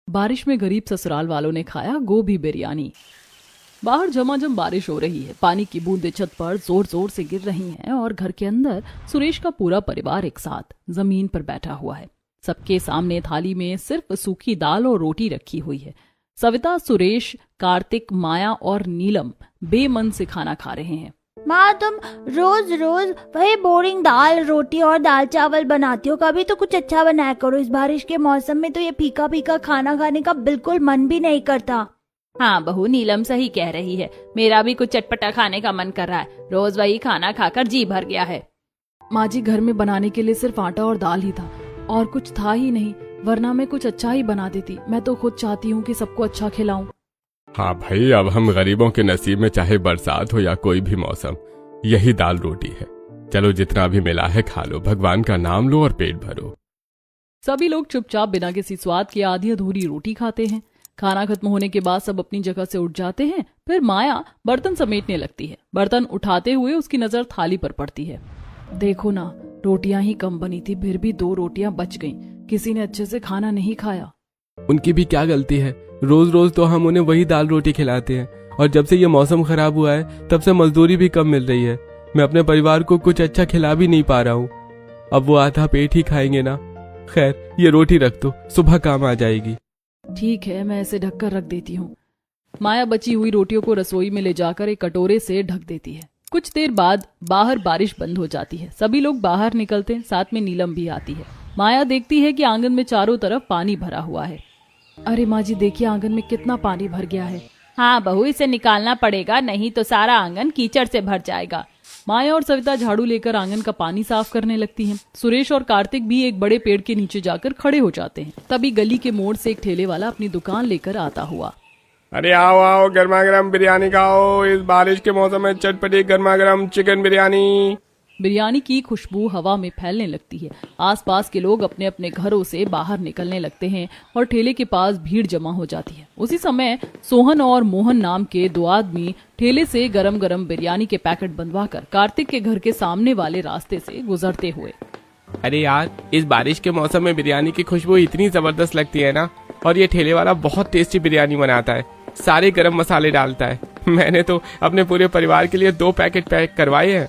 बारिश में गरीब ससुराल वालों ने खाया गोभी बिरयानी। बाहर झमाझम बारिश हो रही है। पानी की बूंदें छत पर जोर जोर से गिर रही हैं और घर के अंदर सुरेश का पूरा परिवार एक साथ जमीन पर बैठा हुआ है। सबके सामने थाली में सिर्फ सूखी दाल और रोटी रखी हुई है। सविता, सुरेश, कार्तिक, माया और नीलम बेमन से खाना खा रहे हैं। माँ, तुम रोज रोज वही बोरिंग दाल रोटी और दाल चावल बनाती हो, कभी तो कुछ अच्छा बनाया करो। इस बारिश के मौसम में तो ये फीका फीका खाना खाने का बिल्कुल मन भी नहीं करता। हाँ बहू, नीलम सही कह रही है। मेरा भी कुछ चटपटा खाने का मन कर रहा है। रोज वही खाना खाकर जी भर गया है। माँ जी, घर में बनाने के लिए सिर्फ आटा और दाल ही था और कुछ था ही नहीं, वरना मैं कुछ अच्छा ही बना देती। मैं तो खुद चाहती हूँ कि सबको अच्छा खिलाऊं। हाँ भाई, अब हम गरीबों के नसीब में चाहे बरसात हो या कोई भी मौसम, यही दाल रोटी है। चलो जितना भी मिला है खा लो, भगवान का नाम लो और पेट भरो। सभी लोग चुपचाप बिना किसी स्वाद के आधी अधूरी रोटी खाते हैं। खाना खत्म होने के बाद सब अपनी जगह से उठ जाते हैं। फिर माया बर्तन समेटने लगती है। बर्तन उठाते हुए उसकी नजर थाली पर पड़ती है। देखो ना, रोटियां ही कम बनी थी, फिर भी 2 रोटियां बच गईं। किसी ने अच्छे से खाना नहीं खाया। उनकी भी क्या गलती है? रोज रोज तो हम उन्हें वही दाल रोटी खिलाते हैं और जब से ये मौसम खराब हुआ है तब से मजदूरी भी कम मिल रही है। मैं अपने परिवार को कुछ अच्छा खिला भी नहीं पा रहा हूँ। अब वो आधा पेट ही खाएंगे ना। खैर, ये रोटी रख दो, सुबह काम आ जाएगी। ठीक है, मैं इसे ढककर रख देती हूँ। माया बची हुई रोटियों को रसोई में ले जाकर एक कटोरे से ढक देती है। कुछ देर बाद बाहर बारिश बंद हो जाती है। सभी लोग बाहर निकलते हैं, साथ में नीलम भी आती है। माया देखती है कि आंगन में चारों तरफ पानी भरा हुआ है। अरे माँ जी, देखिए आंगन में कितना पानी भर गया है। हाँ बहू, इसे निकालना पड़ेगा, नहीं तो सारा आंगन कीचड़ से भर जाएगा। माया और सविता झाड़ू लेकर आंगन का पानी साफ करने लगती हैं। सुरेश और कार्तिक भी एक बड़े पेड़ के नीचे जाकर खड़े हो जाते हैं। तभी गली के मोड़ से एक ठेले वाला अपनी दुकान लेकर आता हुआ। अरे आओ आओ, गर्मा गर्म बिरयानी खाओ। इस बारिश के मौसम में चटपटी गर्मा गर्म चिकन बिरयानी। बिरयानी की खुशबू हवा में फैलने लगती है। आसपास के लोग अपने अपने घरों से बाहर निकलने लगते हैं और ठेले के पास भीड़ जमा हो जाती है। उसी समय सोहन और मोहन नाम के 2 आदमी ठेले से गरम गरम बिरयानी के पैकेट बंधवाकर कार्तिक के घर के सामने वाले रास्ते से गुजरते हुए। अरे यार, इस बारिश के मौसम में बिरयानी की खुशबू इतनी जबरदस्त लगती है ना। और ये ठेले वाला बहुत टेस्टी बिरयानी बनाता है, सारे गरम मसाले डालता है। मैंने तो अपने पूरे परिवार के लिए 2 पैकेट पैक करवाए हैं।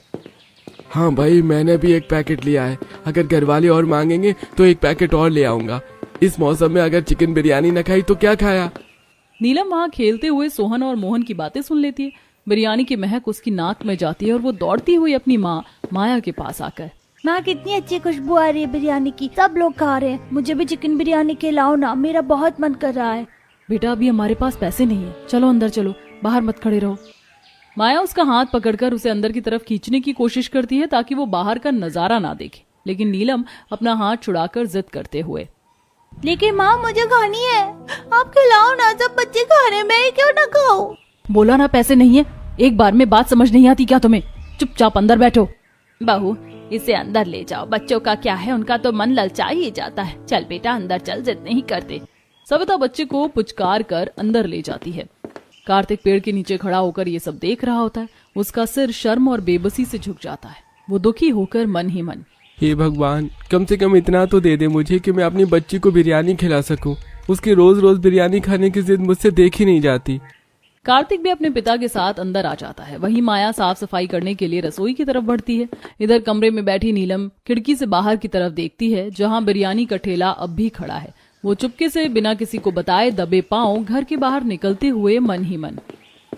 हाँ भाई, मैंने भी 1 पैकेट लिया है। अगर घरवाले और मांगेंगे तो 1 पैकेट और ले आऊंगा। इस मौसम में अगर चिकन बिरयानी न खाई तो क्या खाया। नीलम वहाँ खेलते हुए सोहन और मोहन की बातें सुन लेती है। बिरयानी की महक उसकी नाक में जाती है और वो दौड़ती हुई अपनी माँ माया के पास आकर, माँ, कितनी अच्छी खुशबू आ रही है बिरयानी की। सब लोग खा रहे हैं, मुझे भी चिकन बिरयानी खिलाओ ना, मेरा बहुत मन कर रहा है। बेटा, अभी हमारे पास पैसे नहीं है, चलो अंदर चलो, बाहर मत खड़े रहो। माया उसका हाथ पकड़कर उसे अंदर की तरफ खींचने की कोशिश करती है ताकि वो बाहर का नजारा ना देखे, लेकिन नीलम अपना हाथ छुड़ाकर जिद करते हुए, लेकिन माँ, मुझे खानी है, आप खिलाओ ना, सब बच्चे खा रहे हैं, मैं क्यों ना खाऊं? बोला ना पैसे नहीं है। एक बार में बात समझ नहीं आती क्या तुम्हें? चुपचाप अंदर बैठो। बहू, इसे अंदर ले जाओ। बच्चों का क्या है, उनका तो मन ललचा ही जाता है। चल बेटा अंदर चल, जिद नहीं करते। सविता बच्चे को पुचकार कर अंदर ले जाती है। कार्तिक पेड़ के नीचे खड़ा होकर ये सब देख रहा होता है। उसका सिर शर्म और बेबसी से झुक जाता है। वो दुखी होकर मन ही मन, हे भगवान, कम से कम इतना तो दे दे मुझे कि मैं अपनी बच्ची को बिरयानी खिला सकूं। उसकी रोज रोज बिरयानी खाने की जिद मुझसे देखी नहीं जाती। कार्तिक भी अपने पिता के साथ अंदर आ जाता है। वहीं माया साफ सफाई करने के लिए रसोई की तरफ बढ़ती है। इधर कमरे में बैठी नीलम खिड़की से बाहर की तरफ देखती है, जहां बिरयानी का ठेला अब भी खड़ा है। वो चुपके से बिना किसी को बताए दबे पांव घर के बाहर निकलते हुए मन ही मन,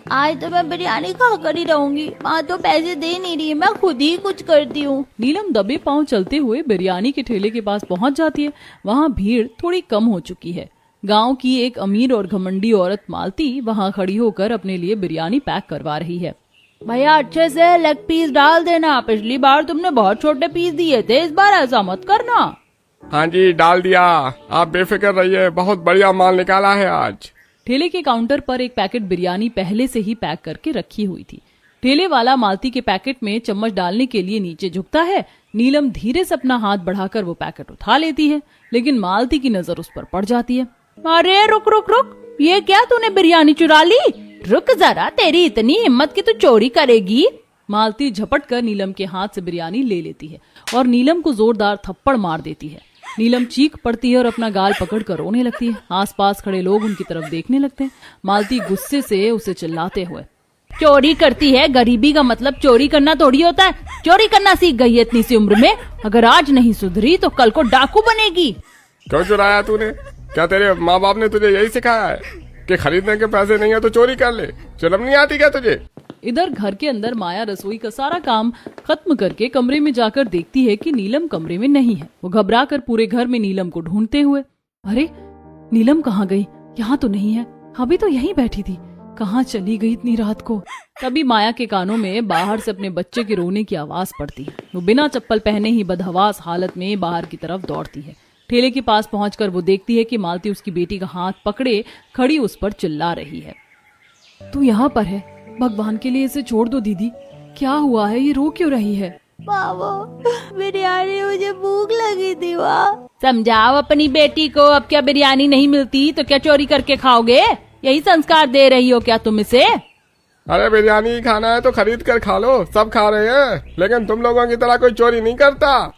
आज तो मैं बिरयानी खा कर ही रहूंगी। माँ तो पैसे दे नहीं रही है, मैं खुद ही कुछ करती हूँ। नीलम दबे पांव चलते हुए बिरयानी के ठेले के पास पहुंच जाती है। वहाँ भीड़ थोड़ी कम हो चुकी है। गांव की एक अमीर और घमंडी औरत मालती वहाँ खड़ी होकर अपने लिए बिरयानी पैक करवा रही है। भैया, अच्छे से लेग पीस डाल देना। पिछली बार तुमने बहुत छोटे पीस दिए थे, इस बार ऐसा मत करना। हाँ जी, डाल दिया। आप बेफिक्र रहिए, बहुत बढ़िया माल निकाला है आज। ठेले के काउंटर पर एक पैकेट बिरयानी पहले से ही पैक करके रखी हुई थी। ठेले वाला मालती के पैकेट में चम्मच डालने के लिए नीचे झुकता है। नीलम धीरे से अपना हाथ बढ़ाकर वो पैकेट उठा लेती है, लेकिन मालती की नजर उस पर पड़ जाती है। अरे रुक रुक रुक, ये क्या, तूने बिरयानी चुरा ली? रुक जरा, तेरी इतनी हिम्मत कि तू चोरी करेगी? मालती झपट कर नीलम के हाथ से बिरयानी ले लेती है और नीलम को जोरदार थप्पड़ मार देती है। नीलम चीख पड़ती है और अपना गाल पकड़कर रोने लगती है। आसपास खड़े लोग उनकी तरफ देखने लगते हैं। मालती गुस्से से उसे चिल्लाते हुए, चोरी करती है, गरीबी का मतलब चोरी करना थोड़ी होता है। चोरी करना सीख गई है इतनी सी उम्र में, अगर आज नहीं सुधरी तो कल को डाकू बनेगी। क्यों चुराया तूने? क्या तेरे माँ बाप ने तुझे यही सिखाया है कि खरीदने के पैसे नहीं है तो चोरी कर ले? शर्म नहीं आती क्या तुझे? इधर घर के अंदर माया रसोई का सारा काम खत्म करके कमरे में जाकर देखती है कि नीलम कमरे में नहीं है। वो घबरा कर पूरे घर में नीलम को ढूंढते हुए, अरे नीलम कहाँ गई? यहाँ तो नहीं है, अभी तो यहीं बैठी थी, कहाँ चली गई इतनी रात को? तभी माया के कानों में बाहर से अपने बच्चे के रोने की आवाज पड़ती है। वो बिना चप्पल पहने ही बदहवास हालत में बाहर की तरफ दौड़ती है। ठेले के पास पहुंचकर वो देखती है कि मालती उसकी बेटी का हाथ पकड़े खड़ी उस पर चिल्ला रही है, तू यहाँ पर है? भगवान के लिए इसे छोड़ दो दीदी, क्या हुआ है? ये रो क्यों रही है? बाबू, बिरयानी, मुझे भूख लगी थी। वहाँ समझाओ अपनी बेटी को, अब क्या बिरयानी नहीं मिलती तो क्या चोरी करके खाओगे? यही संस्कार दे रही हो क्या तुम इसे? अरे बिरयानी खाना है तो खरीद कर खा लो, सब खा रहे हैं, लेकिन तुम लोगों की तरह कोई चोरी नहीं करता।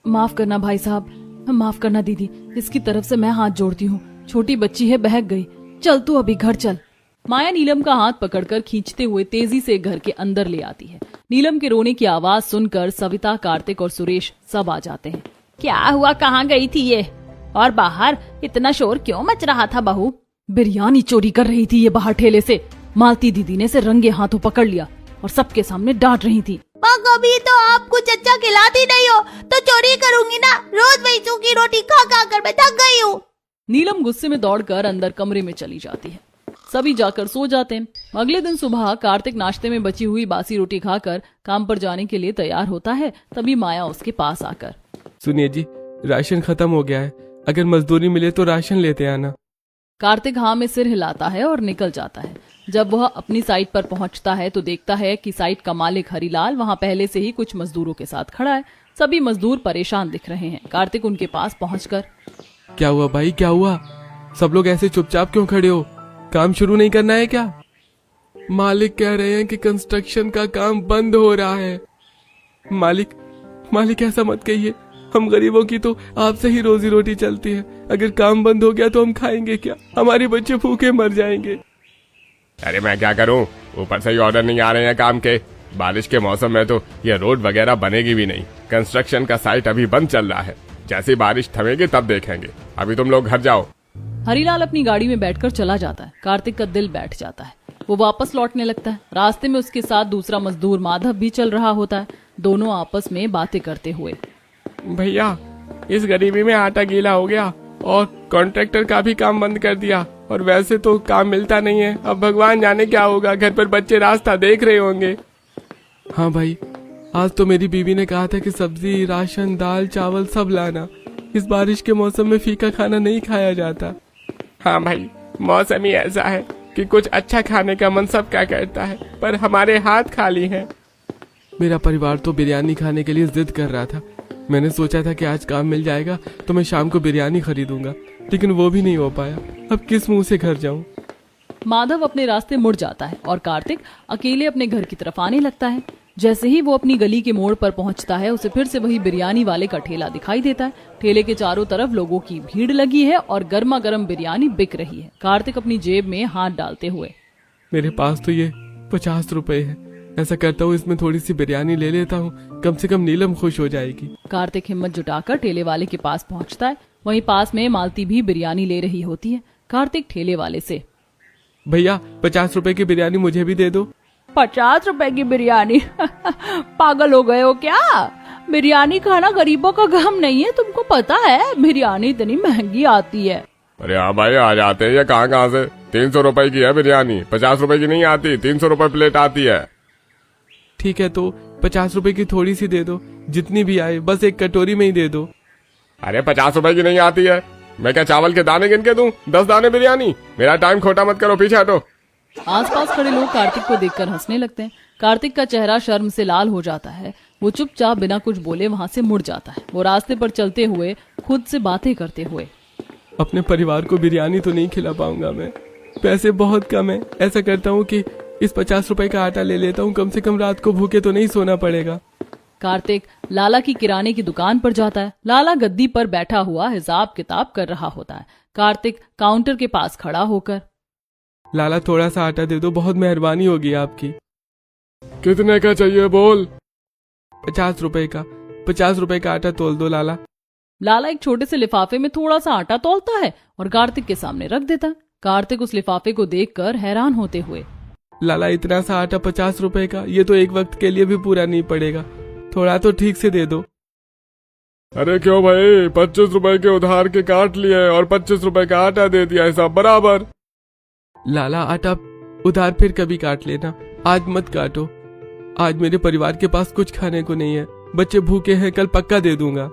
माफ करना भाई साहब, माफ करना दीदी, इसकी तरफ से मैं हाथ जोड़ती हूँ। छोटी बच्ची है, बहक गई, चल तू अभी घर चल। माया नीलम का हाथ पकड़कर खींचते हुए तेजी से घर के अंदर ले आती है। नीलम के रोने की आवाज सुनकर सविता, कार्तिक और सुरेश सब आ जाते हैं। क्या हुआ, कहाँ गई थी ये? और बाहर इतना शोर क्यों मच रहा था बहू? बिरयानी चोरी कर रही थी ये बाहर ठेले से। मालती दीदी ने इसे रंगे हाथों पकड़ लिया और सबके सामने डांट रही थी। माँ, कभी तो आप कुछ अच्छा खिलाती नहीं हो तो चोरी करूंगी ना। रोज वही सूखी रोटी खा खा कर मैं थक गई हूँ। नीलम गुस्से में दौड़कर अंदर कमरे में चली जाती है। सभी जाकर सो जाते हैं। अगले दिन सुबह कार्तिक नाश्ते में बची हुई बासी रोटी खाकर काम पर जाने के लिए तैयार होता है। तभी माया उसके पास आकर, सुनिए जी, राशन खत्म हो गया है, अगर मजदूरी मिले तो राशन लेते आना। कार्तिक हाँ में सिर हिलाता है और निकल जाता है। जब वह अपनी साइट पर पहुंचता है तो देखता है कि साइट का मालिक हरीलाल वहां पहले से ही कुछ मजदूरों के साथ खड़ा है। सभी मजदूर परेशान दिख रहे हैं। कार्तिक उनके पास पहुंचकर, क्या हुआ भाई, क्या हुआ? सब लोग ऐसे चुपचाप क्यों खड़े हो? काम शुरू नहीं करना है क्या? मालिक कह रहे हैं कि कंस्ट्रक्शन का काम बंद हो रहा है। मालिक ऐसा मत कहिए, हम गरीबों की तो आपसे ही रोजी रोटी चलती है। अगर काम बंद हो गया तो हम खाएंगे क्या? हमारे बच्चे भूखे मर जाएंगे। अरे मैं क्या करूं, ऊपर से ही ऑर्डर नहीं आ रहे हैं काम के। बारिश के मौसम में तो ये रोड वगैरह बनेगी भी नहीं। कंस्ट्रक्शन का साइट अभी बंद चल रहा है, जैसी बारिश थमेगी तब देखेंगे। अभी तुम लोग घर जाओ। हरीलाल अपनी गाड़ी में बैठकर चला जाता है। कार्तिक का दिल बैठ जाता है। वो वापस लौटने लगता है। रास्ते में उसके साथ दूसरा मजदूर माधव भी चल रहा होता है। दोनों आपस में बातें करते हुए, भैया, इस गरीबी में आटा गीला हो गया और कॉन्ट्रैक्टर का भी काम बंद कर दिया, और वैसे तो काम मिलता नहीं है। अब भगवान जाने क्या होगा, घर पर बच्चे रास्ता देख रहे होंगे। हाँ भाई, आज तो मेरी बीवी ने कहा था कि सब्जी, राशन, दाल, चावल सब लाना। इस बारिश के मौसम में फीका खाना नहीं खाया जाता। हाँ भाई, मौसम ही ऐसा है कि कुछ अच्छा खाने का मन सब क्या करता है, पर हमारे हाथ खाली हैं। मेरा परिवार तो बिरयानी खाने के लिए जिद कर रहा था। मैंने सोचा था कि आज काम मिल जाएगा तो मैं शाम को बिरयानी खरीदूंगा, लेकिन वो भी नहीं हो पाया। अब किस मुंह से घर जाऊं? माधव अपने रास्ते मुड़ जाता है और कार्तिक अकेले अपने घर की तरफ आने लगता है। जैसे ही वो अपनी गली के मोड़ पर पहुंचता है, उसे फिर से वही बिरयानी वाले का ठेला दिखाई देता है। ठेले के चारों तरफ लोगों की भीड़ लगी है और गर्मा गर्म बिरयानी बिक रही है। कार्तिक अपनी जेब में हाथ डालते हुए, मेरे पास तो ये 50 रुपए है, ऐसा करता हूँ इसमें थोड़ी सी बिरयानी ले लेता हूँ, कम से कम नीलम खुश हो जाएगी। कार्तिक हिम्मत जुटाकर ठेले वाले के पास पहुंचता है। वहीं पास में मालती भी बिरयानी ले रही होती है। कार्तिक ठेले वाले से, भैया 50 रुपए की बिरयानी मुझे भी दे दो। 50 रुपए की बिरयानी? पागल हो गए हो क्या? बिरयानी खाना गरीबों का गम नहीं है, तुमको पता है बिरयानी इतनी महंगी आती है। अरे हाँ भाई, आ जाते हैं। ये कहाँ से? 300 रुपए की है बिरयानी, 50 रुपए की नहीं आती, 300 रुपए प्लेट आती है। ठीक है, तो 50 रुपए की थोड़ी सी दे दो, जितनी भी आए, बस एक कटोरी में ही दे दो। अरे 50 रुपए की नहीं आती है, मैं क्या चावल के दाने गिन के दूं? 10 दाने बिरयानी। मेरा टाइम खोटा मत करो, पीछे हटो। आसपास खड़े लोग कार्तिक को देखकर हंसने लगते हैं। कार्तिक का चेहरा शर्म से लाल हो जाता है। वो चुपचाप बिना कुछ बोले वहां से मुड़ जाता है। वो रास्ते पर चलते हुए खुद से बातें करते हुए, अपने परिवार को बिरयानी तो नहीं खिला पाऊंगा मैं, पैसे बहुत कम है। ऐसा करता हूँ कि इस 50 रुपए का आटा ले लेता हूँ, कम से कम रात को भूखे तो नहीं सोना पड़ेगा। कार्तिक लाला की किराने की दुकान पर जाता है। लाला गद्दी पर बैठा हुआ हिसाब किताब कर रहा होता है। कार्तिक काउंटर के पास खड़ा होकर, लाला थोड़ा सा आटा दे दो, बहुत मेहरबानी होगी आपकी। कितने का चाहिए बोल? 50 रुपए का, 50 रुपए का आटा तोल दो लाला। लाला एक छोटे से लिफाफे में थोड़ा सा आटा तौलता है और कार्तिक के सामने रख देता है। कार्तिक उस लिफाफे को देखकर हैरान होते हुए, लाला इतना सा आटा 50 रुपए का, ये तो एक वक्त के लिए भी पूरा नहीं पड़ेगा, थोड़ा तो ठीक से दे दो। अरे क्यों भाई, 25 रुपए के उधार के काट लिए और 25 रुपए का आटा दे दिया है, सब बराबर। लाला आटा उधार फिर कभी काट लेना, आज मत काटो। आज मेरे परिवार के पास कुछ खाने को नहीं है, बच्चे भूखे हैं, कल पक्का दे दूंगा।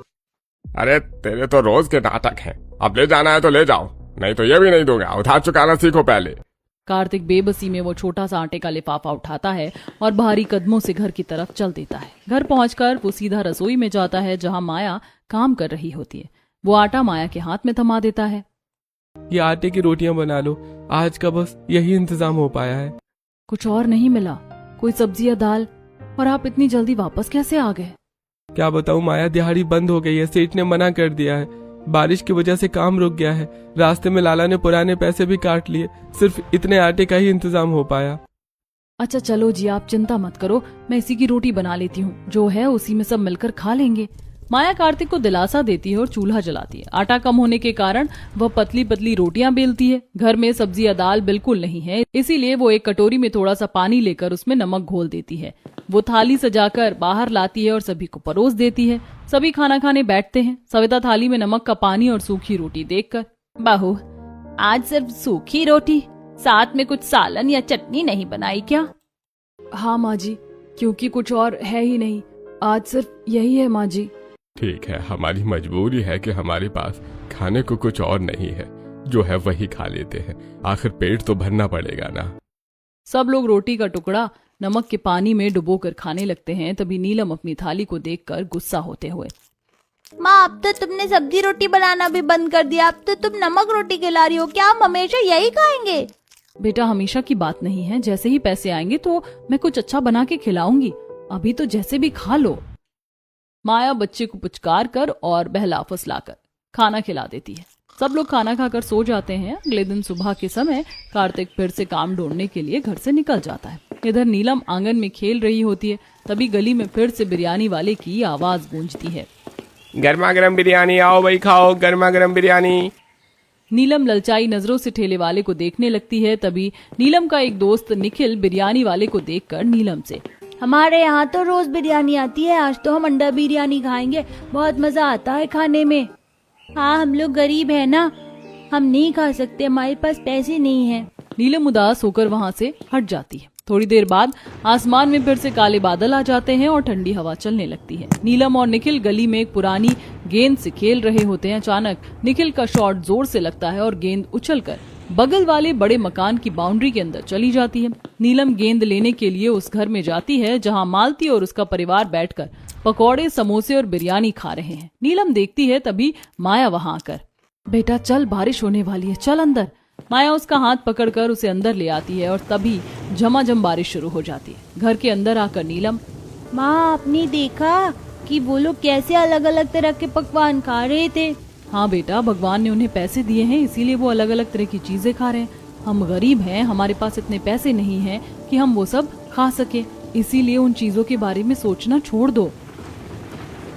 अरे तेरे तो रोज के नाटक हैं, अब ले जाना है तो ले जाओ, नहीं तो ये भी नहीं दूंगा, उधार चुकाना सीखो पहले। कार्तिक बेबसी में वो छोटा सा आटे का लिफाफा उठाता है और भारी कदमों से घर की तरफ चल देता है। घर पहुंचकर वो सीधा रसोई में जाता है जहां माया काम कर रही होती है। वो आटा माया के हाथ में थमा देता है। ये आटे की रोटियां बना लो, आज का बस यही इंतजाम हो पाया है। कुछ और नहीं मिला? कोई सब्जी या दाल? और आप इतनी जल्दी वापस कैसे आ गए? क्या बताऊं माया, दिहाड़ी बंद हो गई है, सेठ ने मना कर दिया है, बारिश की वजह से काम रुक गया है। रास्ते में लाला ने पुराने पैसे भी काट लिए, सिर्फ इतने आटे का ही इंतजाम हो पाया। अच्छा चलो जी, आप चिंता मत करो, मैं इसी की रोटी बना लेती हूँ, जो है उसी में सब मिलकर खा लेंगे। माया कार्तिक को दिलासा देती है और चूल्हा जलाती है। आटा कम होने के कारण वह पतली पतली रोटियां बेलती है। घर में सब्जी या दाल बिल्कुल नहीं है, इसीलिए वो एक कटोरी में थोड़ा सा पानी लेकर उसमें नमक घोल देती है। वो थाली सजाकर बाहर लाती है और सभी को परोस देती है। सभी खाना खाने बैठते हैं। सविता थाली में नमक का पानी और सूखी रोटी देखकर, बहू आज सिर्फ सूखी रोटी, साथ में कुछ सालन या चटनी नहीं बनाई क्या? हाँ माँ जी, क्योंकि कुछ और है ही नहीं, आज सिर्फ यही है माँ जी। ठीक है, हमारी मजबूरी है कि हमारे पास खाने को कुछ और नहीं है, जो है वही खा लेते हैं, आखिर पेट तो भरना पड़ेगा ना। सब लोग रोटी का टुकड़ा नमक के पानी में डुबोकर खाने लगते हैं। तभी नीलम अपनी थाली को देखकर गुस्सा होते हुए, माँ अब तो तुमने सब्जी रोटी बनाना भी बंद कर दिया, अब तो तुम नमक रोटी खिला रही हो, क्या हम हमेशा यही खाएंगे? बेटा हमेशा की बात नहीं है, जैसे ही पैसे आएंगे तो मैं कुछ अच्छा बना के खिलाऊंगी, अभी तो जैसे भी खा लो। माया बच्चे को पुचकार कर और बहला फुसलाकर खाना खिला देती है। सब लोग खाना खाकर सो जाते हैं। अगले दिन सुबह के समय कार्तिक फिर से काम ढूंढने के लिए घर से निकल जाता है। इधर नीलम आंगन में खेल रही होती है। तभी गली में फिर से बिरयानी वाले की आवाज गूंजती है, गर्मा गर्म बिरयानी, आओ भाई खाओ गर्मा गर्म बिरयानी। नीलम ललचाई नजरों से ठेले वाले को देखने लगती है। तभी नीलम का एक दोस्त निखिल बिरयानी वाले को देखकर नीलम से, हमारे यहाँ तो रोज बिरयानी आती है, आज तो हम अंडा बिरयानी खाएंगे, बहुत मजा आता है खाने में। हाँ हम लोग गरीब है ना, हम नहीं खा सकते, हमारे पास पैसे नहीं है। नीलम उदास होकर वहाँ से हट जाती है। थोड़ी देर बाद आसमान में फिर से काले बादल आ जाते हैं और ठंडी हवा चलने लगती है। नीलम और निखिल गली में एक पुरानी गेंद से खेल रहे होते हैं। अचानक निखिल का शॉट जोर से लगता है और गेंद उछलकर बगल वाले बड़े मकान की बाउंड्री के अंदर चली जाती है। नीलम गेंद लेने के लिए उस घर में जाती है जहां मालती और उसका परिवार बैठकर पकौड़े, समोसे और बिरयानी खा रहे हैं। नीलम देखती है, तभी माया वहां आकर, बेटा चल, बारिश होने वाली है, चल अंदर। माया उसका हाथ पकड़कर उसे अंदर ले आती है और तभी झमाझम बारिश शुरू हो जाती है। घर के अंदर आकर नीलम, माँ आपने देखा कि वो लोग कैसे अलग अलग तरह के पकवान खा रहे थे? हाँ बेटा, भगवान ने उन्हें पैसे दिए हैं, इसीलिए वो अलग अलग तरह की चीजें खा रहे हैं। हम गरीब हैं, हमारे पास इतने पैसे नहीं हैं कि हम वो सब खा सके, इसीलिए उन चीजों के बारे में सोचना छोड़ दो।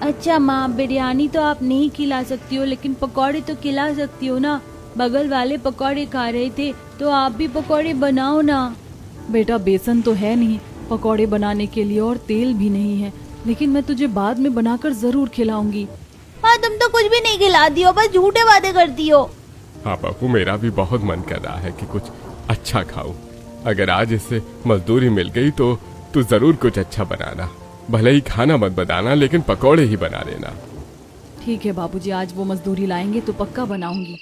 अच्छा माँ, बिरयानी तो आप नहीं खिला सकती हो, लेकिन पकौड़े तो खिला सकती हो ना। बगल वाले पकौड़े खा रहे थे तो आप भी पकौड़े बनाओ ना। बेटा बेसन तो है नहीं पकौड़े बनाने के लिए और तेल भी नहीं है, लेकिन मैं तुझे बाद में बनाकर जरूर खिलाऊंगी। हाँ तुम तो कुछ भी नहीं खिलाती हो, बस झूठे बातें करती हो। हाँ बापू, मेरा भी बहुत मन कर रहा है कि कुछ अच्छा खाऊं। अगर आज इससे मजदूरी मिल गई तो तू जरूर कुछ अच्छा बनाना, भले ही खाना मत बनाना, लेकिन पकौड़े ही बना लेना। ठीक है बाबूजी, आज वो मजदूरी लाएंगे तो पक्का बनाऊंगी।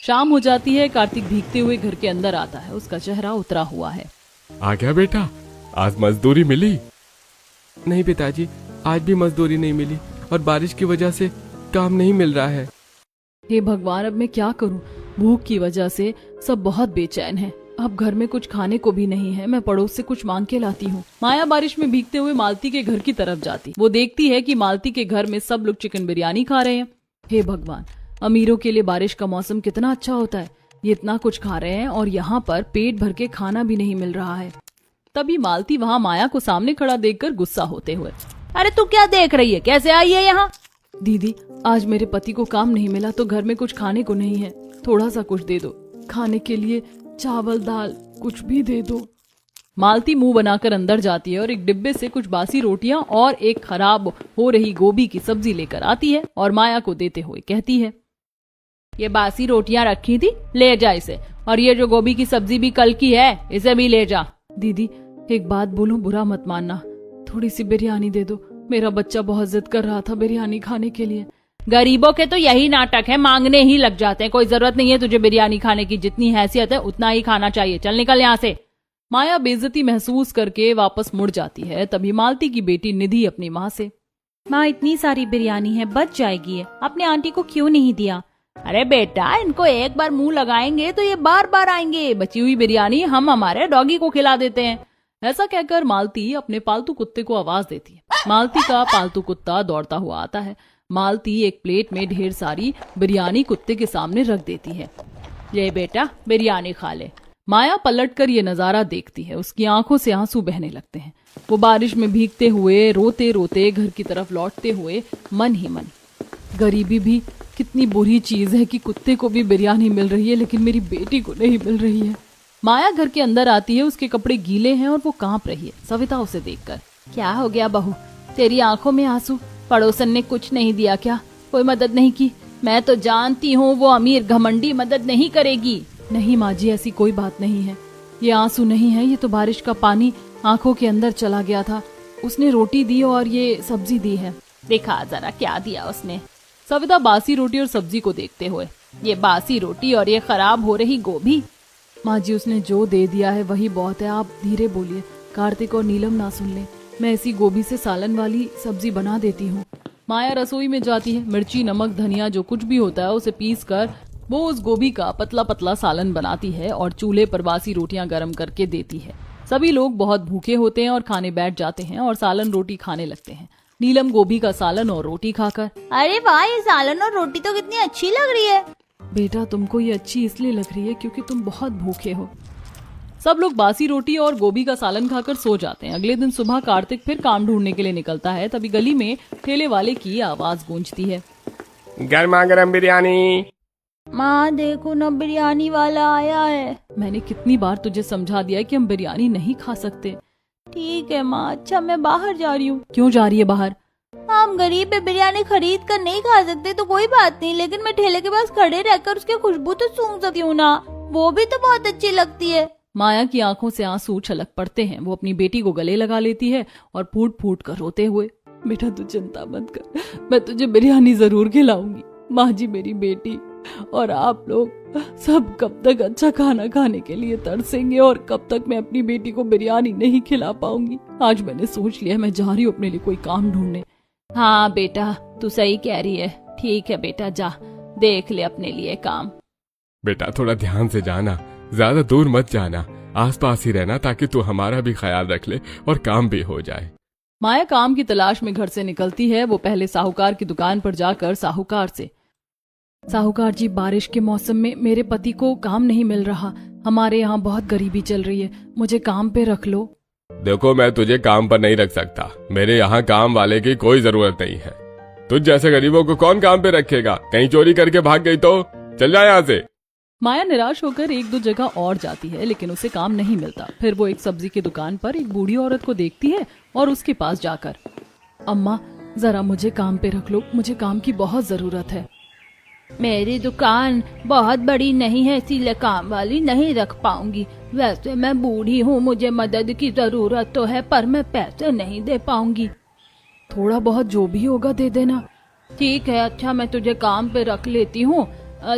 शाम हो जाती है। कार्तिक भीगते हुए घर के अंदर आता है, उसका चेहरा उतरा हुआ है। आ गया बेटा, आज मजदूरी मिली? नहीं पिताजी, आज भी मजदूरी नहीं मिली और बारिश की वजह से काम नहीं मिल रहा है। हे भगवान, अब मैं क्या करूं? भूख की वजह से सब बहुत बेचैन हैं। अब घर में कुछ खाने को भी नहीं है, मैं पड़ोस से कुछ मांग के लाती हूँ। माया बारिश में भीगते हुए मालती के घर की तरफ जाती। वो देखती है कि मालती के घर में सब लोग चिकन बिरयानी खा रहे हैं। हे भगवान, अमीरों के लिए बारिश का मौसम कितना अच्छा होता है। ये इतना कुछ खा रहे हैं और यहाँ पर पेट भर के खाना भी नहीं मिल रहा है। तभी मालती वहाँ माया को सामने खड़ा देखकर गुस्सा होते हुए, अरे तू क्या देख रही है, कैसे आई है यहाँ? दीदी, आज मेरे पति को काम नहीं मिला तो घर में कुछ खाने को नहीं है, थोड़ा सा कुछ दे दो। खाने के लिए चावल दाल कुछ भी दे दो। मालती मुंह बनाकर अंदर जाती है और एक डिब्बे से कुछ बासी रोटियां और एक खराब हो रही गोभी की सब्जी लेकर आती है और माया को देते हुए कहती है, ये बासी रोटियां रखी थी, ले जा इसे, और ये जो गोभी की सब्जी भी कल की है, इसे भी ले जा। दीदी एक बात बोलूं, बुरा मत मानना, थोड़ी सी बिरयानी दे दो। मेरा बच्चा बहुत जिद कर रहा था बिरयानी खाने के लिए। गरीबों के तो यही नाटक है, मांगने ही लग जाते हैं। कोई जरूरत नहीं है तुझे बिरयानी खाने की, जितनी हैसियत है उतना ही खाना चाहिए। चल निकल यहाँ से। माया बेइज्जती महसूस करके वापस मुड़ जाती है। तभी मालती की बेटी निधि अपनी माँ से, माँ इतनी सारी बिरयानी है, बच जाएगी है, अपने आंटी को क्यों नहीं दिया? अरे बेटा, इनको एक बार मुंह लगाएंगे तो ये बार बार आएंगे। बची हुई बिरयानी हम हमारे डॉगी को खिला देते हैं। ऐसा कहकर मालती अपने पालतू कुत्ते को आवाज देती है। मालती का पालतू कुत्ता दौड़ता हुआ आता है। मालती एक प्लेट में ढेर सारी बिरयानी कुत्ते के सामने रख देती है। ये बेटा बिरयानी खा ले। माया पलटकर ये नजारा देखती है। उसकी आंखों से आंसू बहने लगते हैं। वो बारिश में भीगते हुए रोते रोते घर की तरफ लौटते हुए मन ही मन, गरीबी भी कितनी बुरी चीज है कि कुत्ते को भी बिरयानी मिल रही है लेकिन मेरी बेटी को नहीं मिल रही है। माया घर के अंदर आती है। उसके कपड़े गीले हैं और वो कांप रही है। सविता उसे देखकर, क्या हो गया बहू, तेरी आंखों में आंसू? पड़ोसन ने कुछ नहीं दिया क्या? कोई मदद नहीं की? मैं तो जानती हूँ वो अमीर घमंडी मदद नहीं करेगी। नहीं माँ जी, ऐसी कोई बात नहीं है। ये आंसू नहीं है, ये तो बारिश का पानी आंखों के अंदर चला गया था। उसने रोटी दी और ये सब्जी दी है। दिखा जरा क्या दिया उसने। सविता बासी रोटी और सब्जी को देखते हुए, ये बासी रोटी और ये खराब हो रही गोभी। माँ जी, उसने जो दे दिया है वही बहुत है। आप धीरे बोलिए, कार्तिक और नीलम ना सुन ले। मैं ऐसी गोभी से सालन वाली सब्जी बना देती हूँ। माया रसोई में जाती है। मिर्ची, नमक, धनिया जो कुछ भी होता है उसे पीस कर वो उस गोभी का पतला पतला सालन बनाती है और चूल्हे पर बासी रोटियां गर्म करके देती है। सभी लोग बहुत भूखे होते हैं और खाने बैठ जाते हैं और सालन रोटी खाने लगते हैं। नीलम गोभी का सालन और रोटी खाकर, अरे वाह, ये सालन और रोटी तो कितनी अच्छी लग रही है। बेटा तुमको ये अच्छी इसलिए लग रही है क्योंकि तुम बहुत भूखे हो। सब लोग बासी रोटी और गोभी का सालन खाकर सो जाते हैं। अगले दिन सुबह कार्तिक फिर काम ढूंढने के लिए निकलता है। तभी गली में ठेले वाले की आवाज गूंजती है, गर्मा गर्म बिरयानी। माँ देखो ना, बिरयानी वाला आया है। मैंने कितनी बार तुझे समझा दिया है कि हम बिरयानी नहीं खा सकते। ठीक है माँ, अच्छा मैं बाहर जा रही हूँ। क्यों जा रही है बाहर? हम गरीब है, बिरयानी खरीद कर नहीं खा सकते तो कोई बात नहीं, लेकिन मैं ठेले के पास खड़े रहकर उसकी खुशबू तो सूंघ सकती हूँ ना, वो भी तो बहुत अच्छी लगती है। माया की आंखों से आंसू छलक पड़ते हैं। वो अपनी बेटी को गले लगा लेती है और फूट फूट कर रोते हुए, बेटा तू चिंता मत कर, मैं तुझे बिरयानी जरूर खिलाऊंगी। माँ जी, मेरी बेटी और आप लोग सब कब तक अच्छा खाना खाने के लिए तरसेंगे और कब तक मैं अपनी बेटी को बिरयानी नहीं खिला पाऊंगी। आज मैंने सोच लिया मैं जा रही हूँ अपने लिए कोई काम ढूंढने। हाँ बेटा, तू सही कह रही है। ठीक है बेटा, जा देख ले अपने लिए काम। बेटा थोड़ा ध्यान से जाना, ज्यादा दूर मत जाना, आसपास ही रहना ताकि तू हमारा भी ख्याल रख ले और काम भी हो जाए। माया काम की तलाश में घर से निकलती है। वो पहले साहूकार की दुकान पर जाकर साहूकार से, साहूकार जी, बारिश के मौसम में मेरे पति को काम नहीं मिल रहा। हमारे यहाँ बहुत गरीबी चल रही है, मुझे काम पे रख लो। देखो मैं तुझे काम पर नहीं रख सकता, मेरे यहाँ काम वाले की कोई जरूरत नहीं है। तुझ जैसे गरीबों को कौन काम पे रखेगा? कहीं चोरी करके भाग गई तो चल जा यहाँ से। माया निराश होकर एक दो जगह और जाती है लेकिन उसे काम नहीं मिलता। फिर वो एक सब्जी की दुकान पर एक बूढ़ी औरत को देखती है और उसके पास जाकर, अम्मा जरा मुझे काम पे रख लो, मुझे काम की बहुत जरूरत है। मेरी दुकान बहुत बड़ी नहीं है, इसीलिए काम वाली नहीं रख पाऊंगी। वैसे मैं बूढ़ी हूँ, मुझे मदद की जरूरत तो है, पर मैं पैसे नहीं दे पाऊंगी। थोड़ा बहुत जो भी होगा दे देना। ठीक है, अच्छा मैं तुझे काम पे रख लेती हूँ,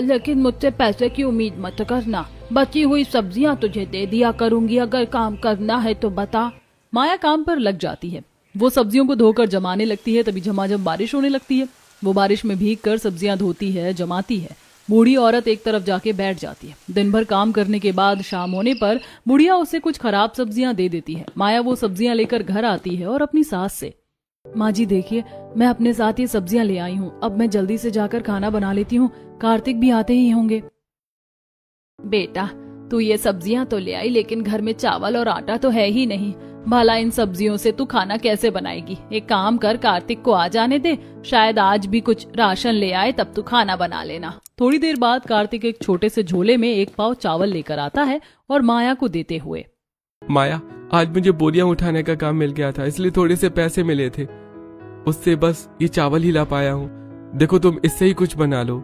लेकिन मुझसे पैसे की उम्मीद मत करना। बची हुई सब्जियाँ तुझे दे दिया करूंगी, अगर काम करना है तो बता। माया काम पर लग जाती है। वो सब्जियों को धोकर जमाने लगती है। तभी झमाझम बारिश होने लगती है। वो बारिश में भीग कर सब्जियां धोती है, जमाती है। बूढ़ी औरत एक तरफ जाके बैठ जाती है। दिन भर काम करने के बाद शाम होने पर बुढ़िया उसे कुछ खराब सब्जियां दे देती है। माया वो सब्जियां लेकर घर आती है और अपनी सास से, माँ जी देखिए, मैं अपने साथ ये सब्जियां ले आई हूँ, अब मैं जल्दी से जाकर खाना बना लेती हूँ, कार्तिक भी आते ही होंगे। बेटा, तू ये सब्जियां तो ले आई, लेकिन घर में चावल और आटा तो है ही नहीं। भला इन सब्जियों से तू खाना कैसे बनाएगी? एक काम कर, कार्तिक को आ जाने दे, शायद आज भी कुछ राशन ले आए, तब तू खाना बना लेना। थोड़ी देर बाद कार्तिक एक छोटे से झोले में 1 पाव चावल लेकर आता है और माया को देते हुए, माया, आज मुझे बोरियां उठाने का काम मिल गया था, इसलिए थोड़े से पैसे मिले थे, उससे बस ये चावल ही ला पाया हूँ। देखो तुम इससे ही कुछ बना लो।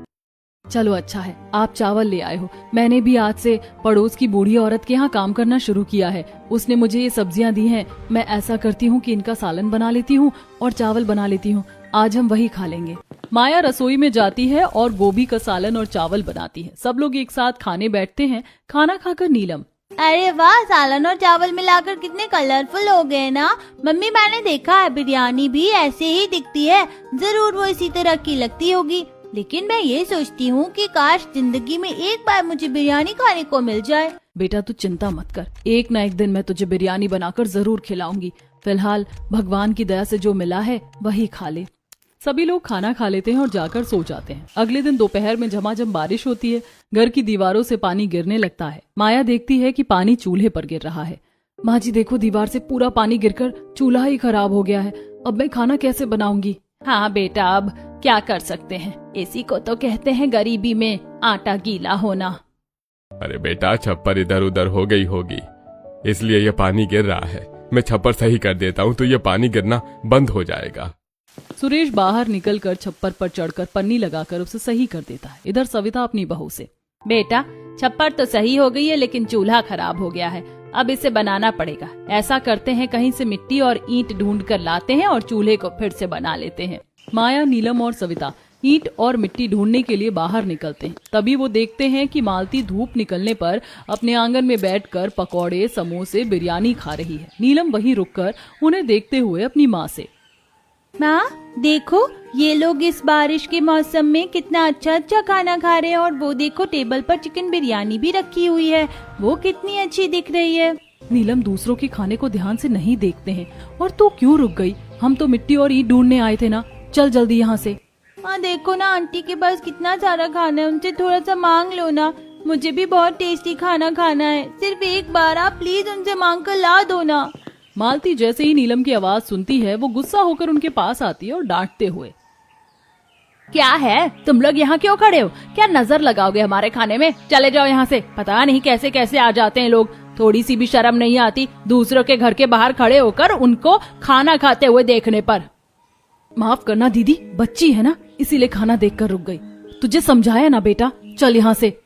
चलो अच्छा है आप चावल ले आए हो। मैंने भी आज से पड़ोस की बूढ़ी औरत के यहाँ काम करना शुरू किया है। उसने मुझे ये सब्जियां दी हैं। मैं ऐसा करती हूँ कि इनका सालन बना लेती हूँ और चावल बना लेती हूँ। आज हम वही खा लेंगे। माया रसोई में जाती है और गोभी का सालन और चावल बनाती है। सब लोग एक साथ खाने बैठते हैं। खाना खाकर नीलम, अरे वाह, सालन और चावल मिलाकर कितने कलरफुल हो गए ना। मम्मी, मैंने देखा है बिरयानी भी ऐसे ही दिखती है, जरूर वो इसी तरह की लगती होगी। लेकिन मैं ये सोचती हूँ कि काश जिंदगी में एक बार मुझे बिरयानी खाने को मिल जाए। बेटा तू चिंता मत कर, एक ना एक दिन मैं तुझे बिरयानी बनाकर जरूर खिलाऊंगी। फिलहाल भगवान की दया से जो मिला है वही खा ले। सभी लोग खाना खा लेते हैं और जाकर सो जाते हैं। अगले दिन दोपहर में झमाझम बारिश होती है। घर की दीवारों से पानी गिरने लगता है। माया देखती है कि पानी चूल्हे पर गिर रहा है। माँ जी देखो, दीवार से पूरा पानी गिरकर चूल्हा ही खराब हो गया है। अब मैं खाना कैसे बनाऊंगी? हाँ बेटा, अब क्या कर सकते हैं, इसी को तो कहते हैं गरीबी में आटा गीला होना। अरे बेटा, छप्पर इधर उधर हो गई होगी, इसलिए ये पानी गिर रहा है। मैं छप्पर सही कर देता हूँ तो ये पानी गिरना बंद हो जाएगा। सुरेश बाहर निकलकर छप्पर पर चढ़कर पन्नी लगाकर उसे सही कर देता है। इधर सविता अपनी बहू से, बेटा, छप्पर तो सही हो गई है, लेकिन चूल्हा खराब हो गया है, अब इसे बनाना पड़ेगा। ऐसा करते हैं, कहीं से मिट्टी और ईंट ढूंढ कर लाते हैं और चूल्हे को फिर से बना लेते हैं। माया, नीलम और सविता ईंट और मिट्टी ढूंढने के लिए बाहर निकलते हैं। तभी वो देखते हैं कि मालती धूप निकलने पर अपने आंगन में बैठकर पकौड़े, समोसे, बिरयानी खा रही है। नीलम वहीं रुककर उन्हें देखते हुए अपनी माँ से, माँ देखो, ये लोग इस बारिश के मौसम में कितना अच्छा अच्छा खाना खा रहे हैं, और वो देखो टेबल पर चिकन बिरयानी भी रखी हुई है, वो कितनी अच्छी दिख रही है। नीलम दूसरों के खाने को ध्यान से नहीं देखते हैं। और तू क्यों रुक गई? हम तो मिट्टी और ईंट ढूंढने आए थे ना, चल जल्दी यहाँ से। हाँ देखो ना, आंटी के पास कितना सारा खाना है, उनसे थोड़ा सा मांग लो ना। मुझे भी बहुत टेस्टी खाना खाना है, सिर्फ एक बार आप प्लीज उनसे मांग कर ला दो ना। मालती जैसे ही नीलम की आवाज सुनती है, वो गुस्सा होकर उनके पास आती है और डांटते हुए, क्या है, तुम लोग यहाँ क्यों खड़े हो? क्या नजर लगाओगे हमारे खाने में? चले जाओ यहाँ से। पता नहीं कैसे कैसे आ जाते हैं लोग, थोड़ी सी भी शर्म नहीं आती दूसरों के घर के बाहर खड़े होकर उनको खाना खाते हुए देखने पर। माफ करना दीदी, बच्ची है ना, इसीलिए खाना देखकर रुक गई। तुझे समझाया ना बेटा, चल यहाँ से।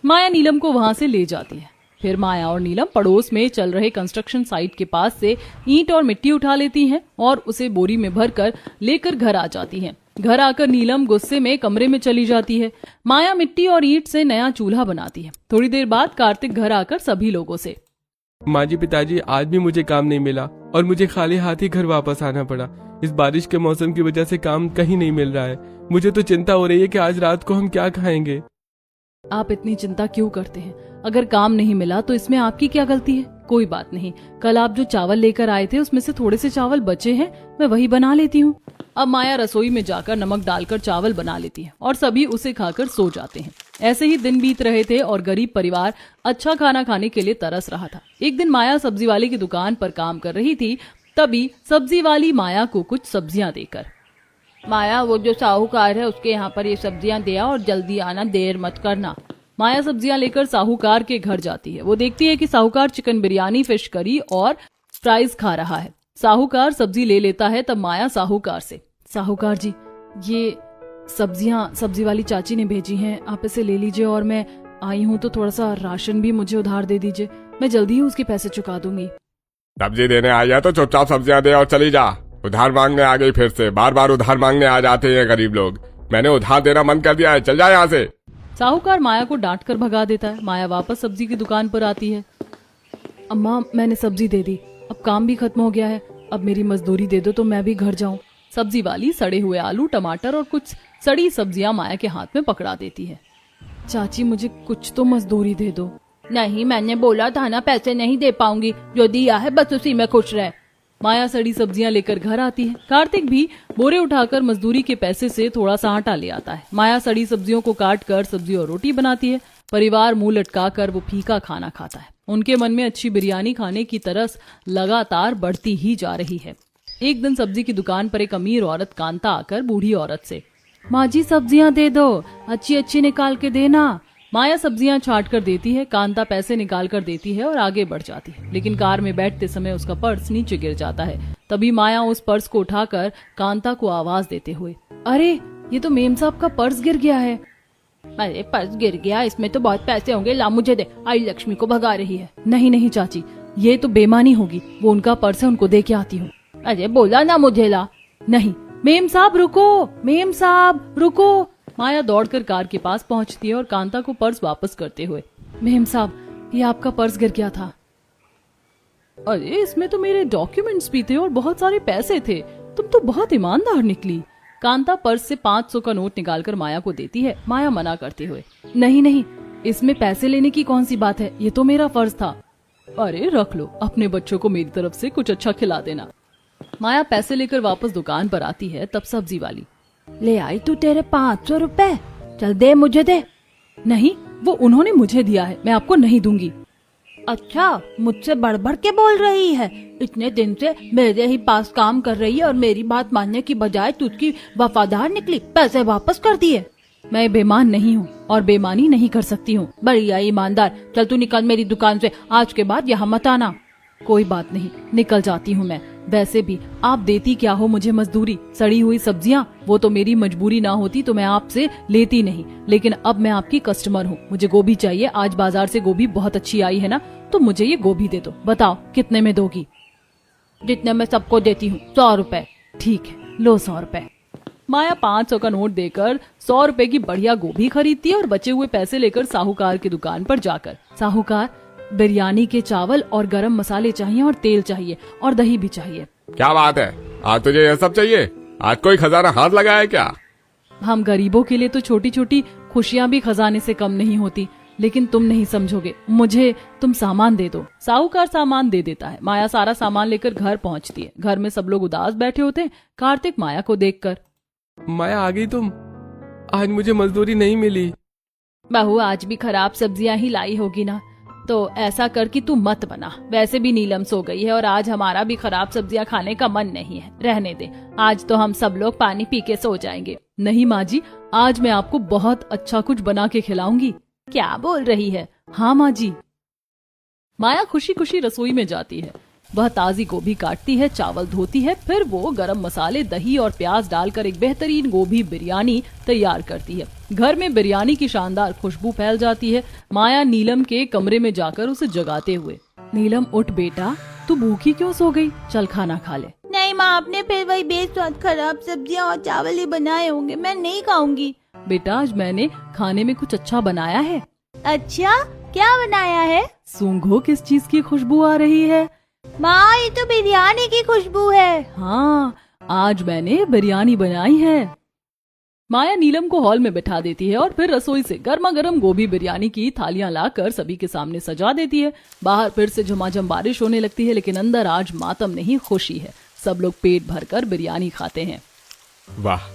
माया नीलम को वहाँ से ले जाती है। फिर माया और नीलम पड़ोस में चल रहे कंस्ट्रक्शन साइट के पास से ईंट और मिट्टी उठा लेती हैं और उसे बोरी में भरकर लेकर घर आ जाती हैं। घर आकर नीलम गुस्से में कमरे में चली जाती है। माया मिट्टी और ईंट से नया चूल्हा बनाती है। थोड़ी देर बाद कार्तिक घर आकर सभी लोगों से, माँ जी, पिताजी, आज भी मुझे काम नहीं मिला और मुझे खाली हाथ ही घर वापस आना पड़ा। इस बारिश के मौसम की वजह से काम कहीं नहीं मिल रहा है। मुझे तो चिंता हो रही है कि आज रात को हम क्या खाएंगे। आप इतनी चिंता क्यों करते हैं? अगर काम नहीं मिला तो इसमें आपकी क्या गलती है? कोई बात नहीं, कल आप जो चावल लेकर आए थे उसमें से थोड़े से चावल बचे हैं, मैं वही बना लेती हूँ। अब माया रसोई में जाकर नमक डालकर चावल बना लेती है और सभी उसे खाकर सो जाते हैं। ऐसे ही दिन बीत रहे थे और गरीब परिवार अच्छा खाना खाने के लिए तरस रहा था। एक दिन माया सब्जी वाले की दुकान पर काम कर रही थी। तभी सब्जी वाली माया को कुछ सब्जियां देकर, माया, वो जो साहूकार है उसके यहाँ पर ये सब्जियां दे और जल्दी आना, देर मत करना। माया सब्जियां लेकर साहूकार के घर जाती है। वो देखती है कि साहूकार चिकन बिरयानी, फिश करी और फ्राइज खा रहा है। साहूकार सब्जी ले लेता है। तब माया साहूकार से, साहूकार जी, ये सब्जियां सब्जी वाली चाची ने भेजी हैं, आप इसे ले लीजिए, और मैं आई हूँ तो थोड़ा सा राशन भी मुझे उधार दे दीजिए, मैं जल्दी ही उसके पैसे चुका दूंगी। सब्जी देने आई है तो चुपचाप सब्जियां दे और चली जा। उधार मांगने आ गई फिर से, बार बार उधार मांगने आ जाते हैं गरीब लोग। मैंने उधार देना बंद कर दिया है, चल जा यहाँ से। साहूकार माया को डांट कर भगा देता है। माया वापस सब्जी की दुकान पर आती है। अम्मा, मैंने सब्जी दे दी, अब काम भी खत्म हो गया है, अब मेरी मजदूरी दे दो तो मैं भी घर जाऊं। सब्जी वाली सड़े हुए आलू, टमाटर और कुछ सड़ी सब्जियां माया के हाथ में पकड़ा देती है। चाची मुझे कुछ तो मजदूरी दे दो। नहीं, मैंने बोला था ना पैसे नहीं दे पाऊंगी, जो दिया है बस उसी में खुश रहे। माया सड़ी सब्जियां लेकर घर आती है। कार्तिक भी बोरे उठाकर मजदूरी के पैसे से थोड़ा सा आटा ले आता है। माया सड़ी सब्जियों को काट कर सब्जी और रोटी बनाती है। परिवार मुंह लटकाकर वो फीका खाना खाता है। उनके मन में अच्छी बिरयानी खाने की तरस लगातार बढ़ती ही जा रही है। एक दिन सब्जी की दुकान पर एक अमीर औरत कांता आकर बूढ़ी औरत से, माँ जी सब्जियां दे दो, अच्छी अच्छी निकाल के देना। माया सब्जियां छाट कर देती है। कांता पैसे निकाल कर देती है और आगे बढ़ जाती है, लेकिन कार में बैठते समय उसका पर्स नीचे गिर जाता है। तभी माया उस पर्स को उठाकर कांता को आवाज देते हुए, अरे ये तो मेम साहब का पर्स गिर गया है। अरे पर्स गिर गया, इसमें तो बहुत पैसे होंगे, ला मुझे दे। आई लक्ष्मी को भगा रही है। नहीं नहीं चाची, ये तो बेईमानी होगी, वो उनका पर्स है, उनको दे के आती हूँ। अरे बोला ना मुझे ला। नहीं, मेम साहब रुको, मेम साहब रुको। माया दौड़कर कार के पास पहुंचती है और कांता को पर्स वापस करते हुए, मेम साहब ये आपका पर्स गिर गया था। अरे इसमें तो मेरे डॉक्यूमेंट्स भी थे और बहुत सारे पैसे थे, तुम तो बहुत ईमानदार निकली। कांता पर्स से 500 का नोट निकालकर माया को देती है। माया मना करते हुए, नहीं नहीं, इसमें पैसे लेने की कौन सी बात है, ये तो मेरा फर्ज था। अरे रख लो, अपने बच्चों को मेरी तरफ से कुछ अच्छा खिला देना। माया पैसे लेकर वापस दुकान पर आती है। तब सब्जी वाली, ले आई तू तेरे 500 रुपए, चल दे मुझे दे। नहीं, वो उन्होंने मुझे दिया है, मैं आपको नहीं दूंगी। अच्छा, मुझसे बढ़ के बोल रही है। इतने दिन से मेरे ही पास काम कर रही है और मेरी बात मानने की बजाय तुझकी वफादार निकली, पैसे वापस कर दिए। मैं बेईमान नहीं हूँ और बेईमानी नहीं कर सकती हूँ। बढ़िया ईमानदार, चल तू निकल मेरी दुकान से, आज के बाद यहाँ मत आना। कोई बात नहीं, निकल जाती हूँ मैं। वैसे भी आप देती क्या हो मुझे मजदूरी, सड़ी हुई सब्जियाँ, वो तो मेरी मजबूरी ना होती तो मैं आपसे लेती नहीं, लेकिन अब मैं आपकी कस्टमर हूँ। मुझे गोभी चाहिए, आज बाजार से गोभी बहुत अच्छी आई है ना, तो मुझे ये गोभी दे दो। बताओ कितने में दोगी? जितने मैं सबको देती हूँ, 100 रुपए। ठीक है, लो 100 रुपए। माया 500 का नोट देकर 100 रुपए की बढ़िया गोभी खरीदती है और बचे हुए पैसे लेकर साहूकार की दुकान पर जाकर, साहूकार बिरयानी के चावल और गरम मसाले चाहिए और तेल चाहिए और दही भी चाहिए। क्या बात है, आज तुझे यह सब चाहिए? आज कोई खजाना हाथ लगा है क्या? हम गरीबों के लिए तो छोटी छोटी खुशियां भी खजाने से कम नहीं होती, लेकिन तुम नहीं समझोगे, मुझे तुम सामान दे दो। साहूकार सामान दे देता है। माया सारा सामान लेकर घर पहुंचती है। घर में सब लोग उदास बैठे होते हैं। कार्तिक माया को देखकर, माया आ गई तुम? आज मुझे मजदूरी नहीं मिली। बहू आज भी खराब सब्जियां ही लाई होगी ना, तो ऐसा कर कि तू मत बना। वैसे भी नीलम सो गई है और आज हमारा भी खराब सब्जियां खाने का मन नहीं है, रहने दे। आज तो हम सब लोग पानी पी के सो जाएंगे। नहीं माँ जी, आज मैं आपको बहुत अच्छा कुछ बना के खिलाऊंगी। क्या बोल रही है? हाँ माँ जी। माया खुशी खुशी रसोई में जाती है। वह ताजी गोभी काटती है, चावल धोती है, फिर वो गरम मसाले, दही और प्याज डालकर एक बेहतरीन गोभी बिरयानी तैयार करती है। घर में बिरयानी की शानदार खुशबू फैल जाती है। माया नीलम के कमरे में जाकर उसे जगाते हुए, नीलम उठ बेटा, तू भूखी क्यों सो गई? चल खाना खा ले। नहीं माँ, आपने फिर वही बेस्वाद खराब सब्जियाँ और चावल ही बनाए होंगे, मैं नहीं खाऊंगी। बेटा आज मैंने खाने में कुछ अच्छा बनाया है। अच्छा, क्या बनाया है? सूंघो किस चीज की खुशबू आ रही है? माँ ये तो बिरयानी की खुशबू है। हाँ, आज मैंने बिरयानी बनाई है। माया नीलम को हॉल में बिठा देती है और फिर रसोई से गर्मा गर्म गोभी बिरयानी की थालियां लाकर सभी के सामने सजा देती है। बाहर फिर से झमाझम बारिश होने लगती है, लेकिन अंदर आज मातम नहीं खुशी है। सब लोग पेट भरकर बिरयानी खाते हैं। वाह,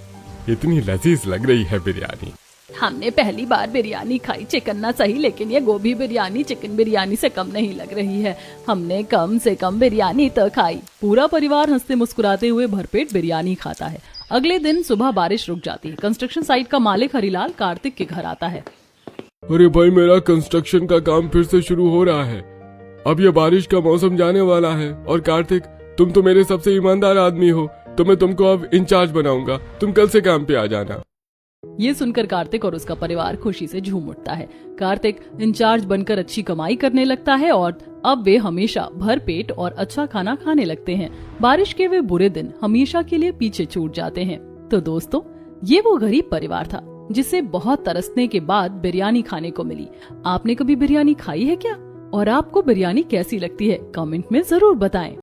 इतनी लजीज लग रही है बिरयानी। हमने पहली बार बिरयानी खाई, चिकन ना सही लेकिन ये गोभी बिरयानी चिकन बिरयानी से कम नहीं लग रही है। हमने कम से कम बिरयानी तो खाई। पूरा परिवार हंसते मुस्कुराते हुए भरपेट बिरयानी खाता है। अगले दिन सुबह बारिश रुक जाती है। कंस्ट्रक्शन साइट का मालिक हरिलाल कार्तिक के घर आता है। अरे भाई, मेरा कंस्ट्रक्शन का काम फिर से शुरू हो रहा है। अब ये बारिश का मौसम जाने वाला है और कार्तिक, तुम तो मेरे सबसे ईमानदार आदमी हो, तो मैं तुमको अब इंचार्ज बनाऊंगा। तुम कल से काम पे आ जाना। ये सुनकर कार्तिक और उसका परिवार खुशी से झूम उठता है। कार्तिक इंचार्ज बनकर अच्छी कमाई करने लगता है और अब वे हमेशा भर पेट और अच्छा खाना खाने लगते हैं। बारिश के वे बुरे दिन हमेशा के लिए पीछे छूट जाते हैं। तो दोस्तों, ये वो गरीब परिवार था जिसे बहुत तरसने के बाद बिरयानी खाने को मिली। आपने कभी बिरयानी खाई है क्या? और आपको बिरयानी कैसी लगती है? कमेंट में जरूर बताएं।